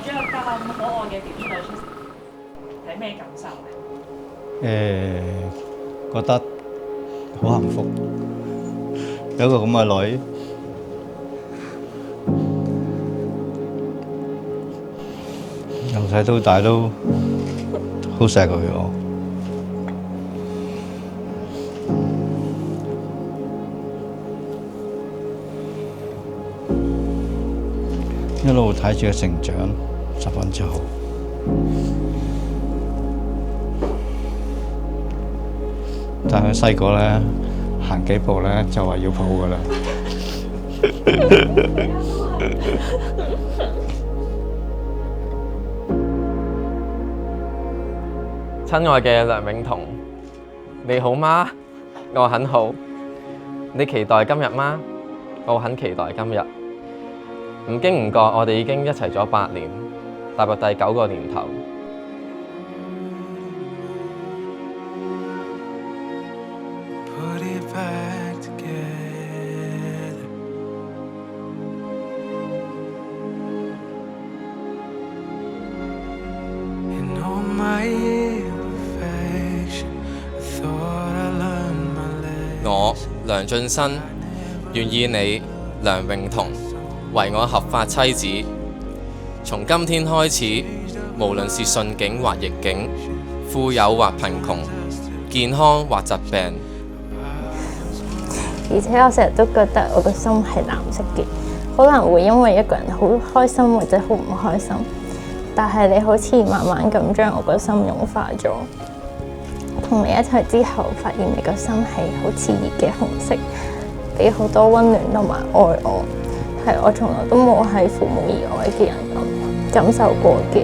咗一個咁可愛嘅 BB 女出世，係咩感受啊？覺得好幸福，有一個咁嘅女，由細到大都好錫佢我。一路睇住佢成長，十分之好。但係佢細個咧，行幾步咧就話要抱噶啦。親愛嘅梁永彤，你好嗎？我很好。你期待今日嗎？我很期待今日。唔經唔覺，我哋已經一齊咗8年，踏入第9個年頭。我梁晉新願意你梁永彤為我合法妻子，從今天開始，無論是順境或逆境，富有或貧窮，健康或疾病。而且我成日都覺得我個心係藍色嘅，可能會因為一個人好開心或者好唔開心，但係你好似慢慢咁將我個心融化咗。同你一齊之後，發現你個心係好熾熱嘅紅色，俾好多溫暖同埋愛我，係我從來都冇喺父母以外嘅人咁感受過嘅。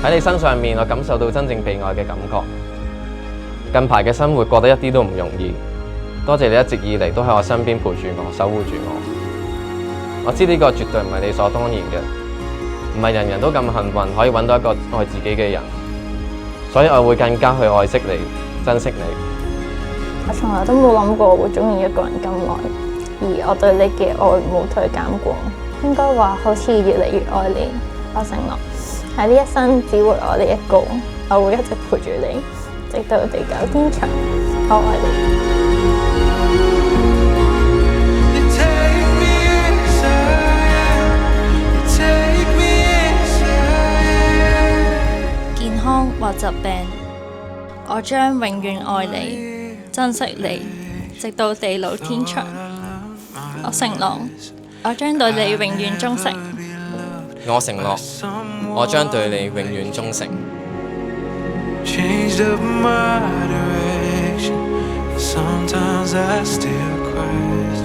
喺你身上面，我感受到真正被愛嘅感覺。近排嘅生活過得一啲都唔容易，多謝你一直以嚟都喺我身邊陪住我，守護住我。我知呢個絕對唔係理所當然嘅，唔係人人都咁幸運可以揾到一個愛自己嘅人，所以我會更加去愛惜你，珍惜你。我從來都冇諗過會鍾意一個人咁耐，而我對你嘅愛冇退減過，應該話好似越嚟越愛你。我承諾喺呢一生只會愛你一個，我會一直陪住你，直到地久天長。我愛你。健康或疾病，我將永遠愛你，珍惜你，直到地老天長。我承諾，我將對你永遠忠誠。我承諾，我將對你永遠忠誠。Changed up my direction. Sometimes I still cry.